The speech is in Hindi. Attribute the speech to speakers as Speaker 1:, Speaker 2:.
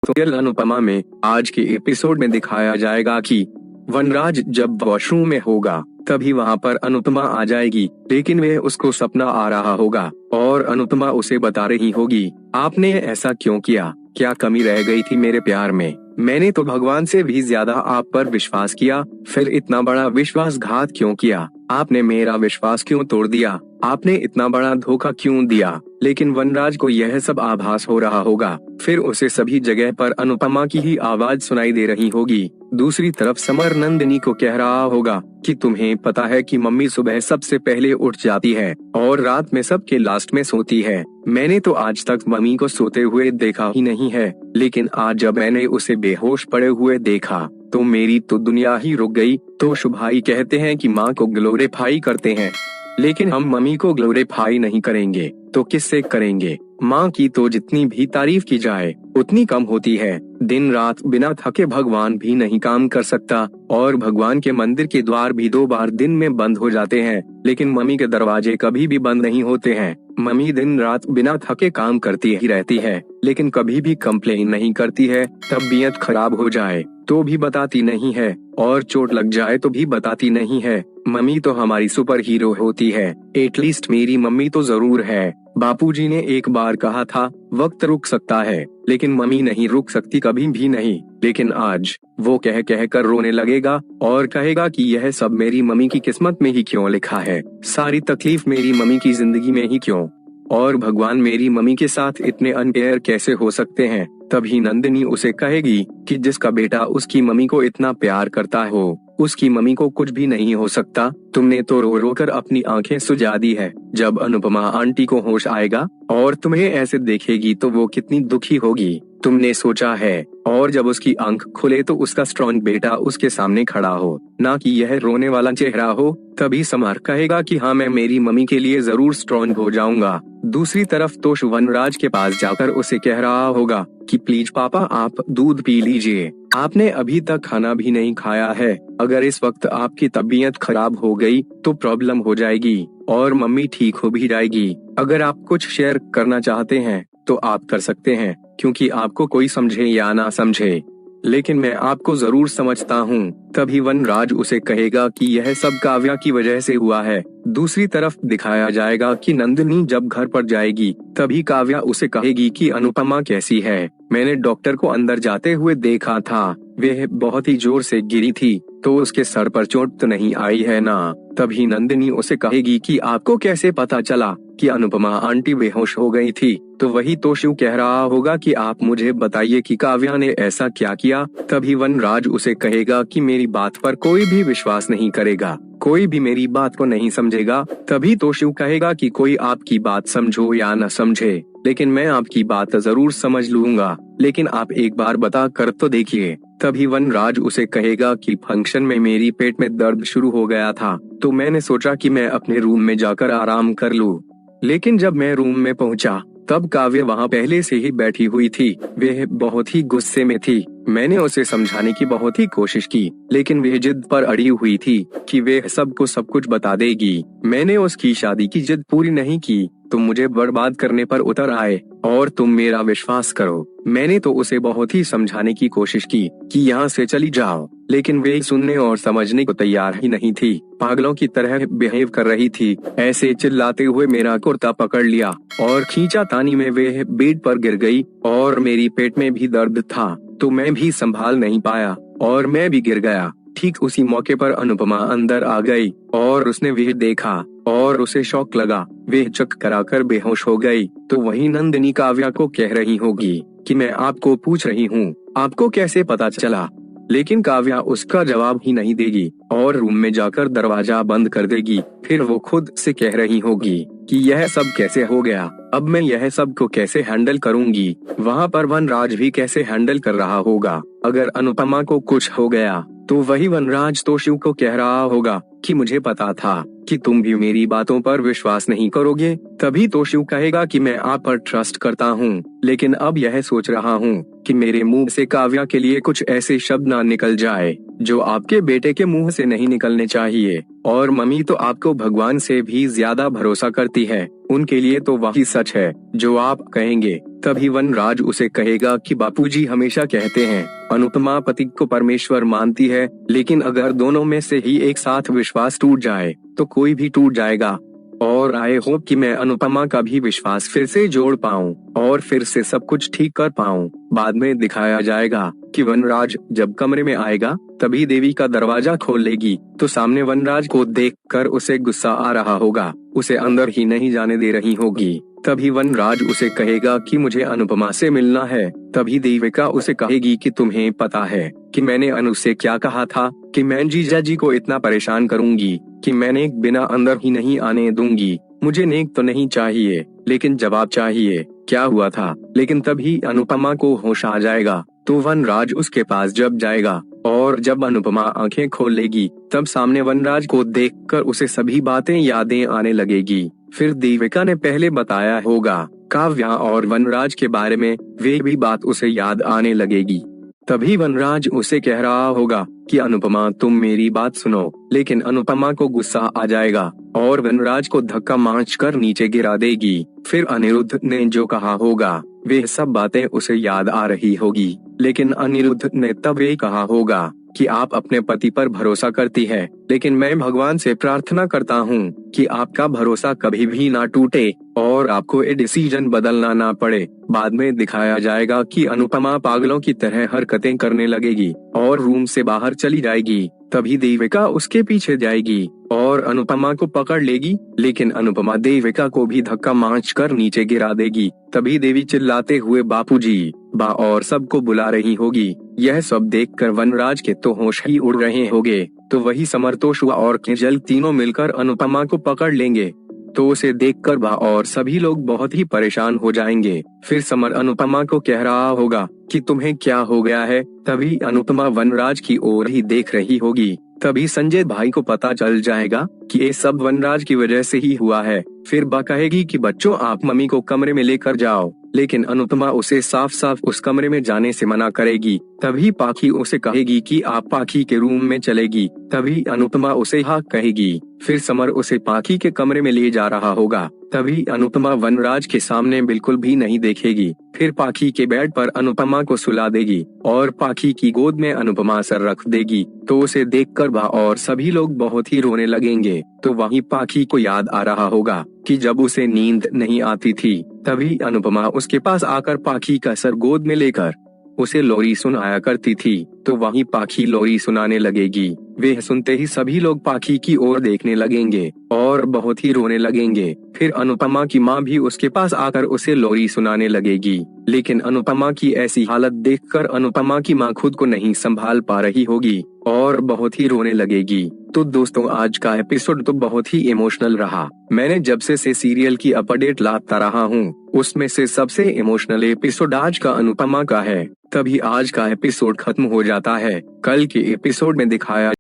Speaker 1: तो अनुपमा में आज के एपिसोड में दिखाया जाएगा कि वनराज जब वॉशरूम में होगा तभी वहाँ पर अनुपमा आ जाएगी, लेकिन वह उसको सपना आ रहा होगा और अनुपमा उसे बता रही होगी, आपने ऐसा क्यों किया? क्या कमी रह गई थी मेरे प्यार में? मैंने तो भगवान से भी ज्यादा आप पर विश्वास किया, फिर इतना बड़ा विश्वासघात क्यों किया? आपने मेरा विश्वास क्यों तोड़ दिया? आपने इतना बड़ा धोखा क्यों दिया? लेकिन वनराज को यह सब आभास हो रहा होगा। फिर उसे सभी जगह पर अनुपमा की ही आवाज सुनाई दे रही होगी। दूसरी तरफ समर नंदिनी को कह रहा होगा कि तुम्हें पता है कि मम्मी सुबह सबसे पहले उठ जाती है और रात में सबके लास्ट में सोती है। मैंने तो आज तक मम्मी को सोते हुए देखा ही नहीं है, लेकिन आज जब मैंने उसे बेहोश पड़े हुए देखा तो मेरी तो दुनिया ही रुक गई। तो शुभाई कहते हैं कि माँ को ग्लोरीफाई करते हैं, लेकिन हम मम्मी को ग्लोरीफाई नहीं करेंगे तो किससे करेंगे? माँ की तो जितनी भी तारीफ की जाए उतनी कम होती है। दिन रात बिना थके भगवान भी नहीं काम कर सकता और भगवान के मंदिर के द्वार भी 2 बार दिन में बंद हो जाते हैं, लेकिन मम्मी के दरवाजे कभी भी बंद नहीं होते हैं। मम्मी दिन रात बिना थके काम करती ही रहती है, लेकिन कभी भी कंप्लेन नहीं करती है। तबीयत खराब हो जाए तो भी बताती नहीं है और चोट लग जाए तो भी बताती नहीं है। मम्मी तो हमारी सुपर हीरो होती है। एटलीस्ट मेरी मम्मी तो जरूर है। बापूजी ने एक बार कहा था वक्त रुक सकता है, लेकिन मम्मी नहीं रुक सकती, कभी भी नहीं। लेकिन आज वो कह कह कर रोने लगेगा और कहेगा कि यह सब मेरी मम्मी की किस्मत में ही क्यों लिखा है, सारी तकलीफ मेरी मम्मी की जिंदगी में ही क्यों, और भगवान मेरी मम्मी के साथ इतने अनफेयर कैसे हो सकते हैं। तभी नंदिनी उसे कहेगी कि जिसका बेटा उसकी मम्मी को इतना प्यार करता हो उसकी मम्मी को कुछ भी नहीं हो सकता। तुमने तो रो रो कर अपनी आंखें सुजा दी है। जब अनुपमा आंटी को होश आएगा और तुम्हें ऐसे देखेगी तो वो कितनी दुखी होगी, तुमने सोचा है? और जब उसकी आंख खुले तो उसका स्ट्रॉन्ग बेटा उसके सामने खड़ा हो, ना कि यह रोने वाला चेहरा हो। तभी समर कहेगा कि हाँ, मैं मेरी मम्मी के लिए जरूर स्ट्रॉन्ग हो जाऊंगा। दूसरी तरफ तोश वनराज के पास जाकर उसे कह रहा होगा कि प्लीज पापा आप दूध पी लीजिए, आपने अभी तक खाना भी नहीं खाया है। अगर इस वक्त आपकी तबीयत खराब हो गई तो प्रॉब्लम हो जाएगी और मम्मी ठीक हो भी जाएगी। अगर आप कुछ शेयर करना चाहते हैं तो आप कर सकते हैं, क्योंकि आपको कोई समझे या ना समझे, लेकिन मैं आपको जरूर समझता हूँ। तभी वनराज उसे कहेगा कि यह सब काव्या की वजह से हुआ है। दूसरी तरफ दिखाया जाएगा कि नंदिनी जब घर पर जाएगी तभी काव्या उसे कहेगी कि अनुपमा कैसी है? मैंने डॉक्टर को अंदर जाते हुए देखा था, वह बहुत ही जोर से गिरी थी, तो उसके सर पर चोट तो नहीं आई है ना? तभी नंदिनी उसे कहेगी कि आपको कैसे पता चला कि अनुपमा आंटी बेहोश हो गई थी? तो वही तोशु कह रहा होगा कि आप मुझे बताइए कि काव्या ने ऐसा क्या किया। तभी वनराज उसे कहेगा कि मेरी बात पर कोई भी विश्वास नहीं करेगा, कोई भी मेरी बात को नहीं समझेगा। तभी तोशु कहेगा कि कोई आपकी बात समझो या न समझे, लेकिन मैं आपकी बात जरूर समझ लूंगा, लेकिन आप एक बार बता कर तो देखिए। तभी वनराज उसे कहेगा कि फंक्शन में मेरी पेट में दर्द शुरू हो गया था, तो मैंने सोचा कि मैं अपने रूम में जाकर आराम कर लूं। लेकिन जब मैं रूम में पहुंचा तब काव्या वहां पहले से ही बैठी हुई थी। वह बहुत ही गुस्से में थी। मैंने उसे समझाने की बहुत ही कोशिश की, लेकिन वह जिद पर अड़ी हुई थी कि वह सबको सब कुछ बता देगी। मैंने उसकी शादी की जिद पूरी नहीं की, तुम मुझे बर्बाद करने पर उतर आए और तुम मेरा विश्वास करो, मैंने तो उसे बहुत ही समझाने की कोशिश की कि यहाँ से चली जाओ, लेकिन वे सुनने और समझने को तैयार ही नहीं थी। पागलों की तरह बिहेव कर रही थी। ऐसे चिल्लाते हुए मेरा कुर्ता पकड़ लिया और खींचा तानी में वे बेड पर गिर गई और मेरी पेट में भी दर्द था, तो मैं भी संभाल नहीं पाया और मैं भी गिर गया। ठीक उसी मौके पर अनुपमा अंदर आ गई और उसने वह देखा और उसे शौक लगा। वह चक्कर आकर बेहोश हो गई। तो वही नंदिनी काव्या को कह रही होगी कि मैं आपको पूछ रही हूँ, आपको कैसे पता चला? लेकिन काव्या उसका जवाब ही नहीं देगी और रूम में जाकर दरवाजा बंद कर देगी। फिर वो खुद से कह रही होगी कि यह सब कैसे हो गया, अब मैं यह सब को कैसे हैंडल करूंगी? वहाँ पर वनराज भी कैसे हैंडल कर रहा होगा? अगर अनुपमा को कुछ हो गया तो वही वनराज तोशु को कह रहा होगा कि मुझे पता था कि तुम भी मेरी बातों पर विश्वास नहीं करोगे। तभी तोशु कहेगा कि मैं आप पर ट्रस्ट करता हूँ, लेकिन अब यह सोच रहा हूँ कि मेरे मुंह से काव्या के लिए कुछ ऐसे शब्द ना निकल जाए जो आपके बेटे के मुंह से नहीं निकलने चाहिए। और मम्मी तो आपको भगवान से भी ज्यादा भरोसा करती है, उनके लिए तो वही सच है जो आप कहेंगे। तभी वनराज उसे कहेगा कि बापूजी हमेशा कहते हैं अनुपमा पति को परमेश्वर मानती है, लेकिन अगर दोनों में से ही एक साथ विश्वास टूट जाए तो कोई भी टूट जाएगा। और आई होप कि मैं अनुपमा का भी विश्वास फिर से जोड़ पाऊं और फिर से सब कुछ ठीक कर पाऊं। बाद में दिखाया जाएगा कि वनराज जब कमरे में आएगा तभी देवी का दरवाजा खोल लेगी तो सामने वनराज को देखकर उसे गुस्सा आ रहा होगा, उसे अंदर ही नहीं जाने दे रही होगी। तभी वनराज उसे कहेगा कि मुझे अनुपमा से मिलना है। तभी देविका उसे कहेगी कि तुम्हें पता है कि मैंने अनु से क्या कहा था कि मैं जीजा जी को इतना परेशान करूंगी कि मैंने बिना अंदर ही नहीं आने दूंगी। मुझे नेक तो नहीं चाहिए लेकिन जवाब चाहिए, क्या हुआ था। लेकिन तभी अनुपमा को होश आ जाएगा तो वनराज उसके पास जब जाएगा और जब अनुपमा आंखें खोल लेगी तब सामने वनराज को देखकर उसे सभी बातें यादें आने लगेगी। फिर देविका ने पहले बताया होगा काव्या और वनराज के बारे में, वे भी बात उसे याद आने लगेगी। तभी वनराज उसे कह रहा होगा कि अनुपमा तुम मेरी बात सुनो, लेकिन अनुपमा को गुस्सा आ जाएगा और वनराज को धक्का मारकर नीचे गिरा देगी। फिर अनिरुद्ध ने जो कहा होगा वे सब बातें उसे याद आ रही होगी, लेकिन अनिरुद्ध ने तब ये कहा होगा कि आप अपने पति पर भरोसा करती है, लेकिन मैं भगवान से प्रार्थना करता हूँ कि आपका भरोसा कभी भी ना टूटे और आपको ये डिसीजन बदलना ना पड़े। बाद में दिखाया जाएगा कि अनुपमा पागलों की तरह हरकतें करने लगेगी और रूम से बाहर चली जाएगी। तभी देविका उसके पीछे जाएगी और अनुपमा को पकड़ लेगी, लेकिन अनुपमा देविका को भी धक्का मारकर नीचे गिरा देगी। तभी देवी चिल्लाते हुए बापूजी, बा और सबको बुला रही होगी। यह सब देखकर वनराज के तो होश ही उड़ रहे होंगे। तो वही समरतोषुआ और केजल तीनों मिलकर अनुपमा को पकड़ लेंगे। तो उसे देखकर बा और सभी लोग बहुत ही परेशान हो जाएंगे। फिर समर अनुपमा को कह रहा होगा कि तुम्हें क्या हो गया है। तभी अनुपमा वनराज की ओर ही देख रही होगी। तभी संजय भाई को पता चल जाएगा कि ये सब वनराज की वजह से ही हुआ है। फिर बा कहेगी कि बच्चों आप मम्मी को कमरे में लेकर जाओ, लेकिन अनुपमा उसे साफ साफ उस कमरे में जाने से मना करेगी। तभी पाखी उसे कहेगी कि आप पाखी के रूम में चलेगी। तभी अनुपमा उसे हाँ कहेगी। फिर समर उसे पाखी के कमरे में ले जा रहा होगा। तभी अनुपमा वनराज के सामने बिल्कुल भी नहीं देखेगी। फिर पाखी के बेड पर अनुपमा को सुला देगी और पाखी की गोद में अनुपमा सर रख देगी। तो उसे देखकर बा और सभी लोग बहुत ही रोने लगेंगे। तो वहीं पाखी को याद आ रहा होगा कि जब उसे नींद नहीं आती थी तभी अनुपमा उसके पास आकर पाखी का सर गोद में लेकर उसे लोरी सुनाया करती थी। तो वहीं पाखी लोरी सुनाने लगेगी। वे सुनते ही सभी लोग पाखी की ओर देखने लगेंगे और बहुत ही रोने लगेंगे। फिर अनुपमा की माँ भी उसके पास आकर उसे लोरी सुनाने लगेगी, लेकिन अनुपमा की ऐसी हालत देखकर अनुपमा की माँ खुद को नहीं संभाल पा रही होगी और बहुत ही रोने लगेगी। तो दोस्तों आज का एपिसोड तो बहुत ही इमोशनल रहा। मैंने जब से सीरियल की अपडेट लाता रहा हूँ उसमें से सबसे इमोशनल एपिसोड आज का अनुपमा का है। तभी आज का एपिसोड खत्म हो जाता है। कल के एपिसोड में दिखाया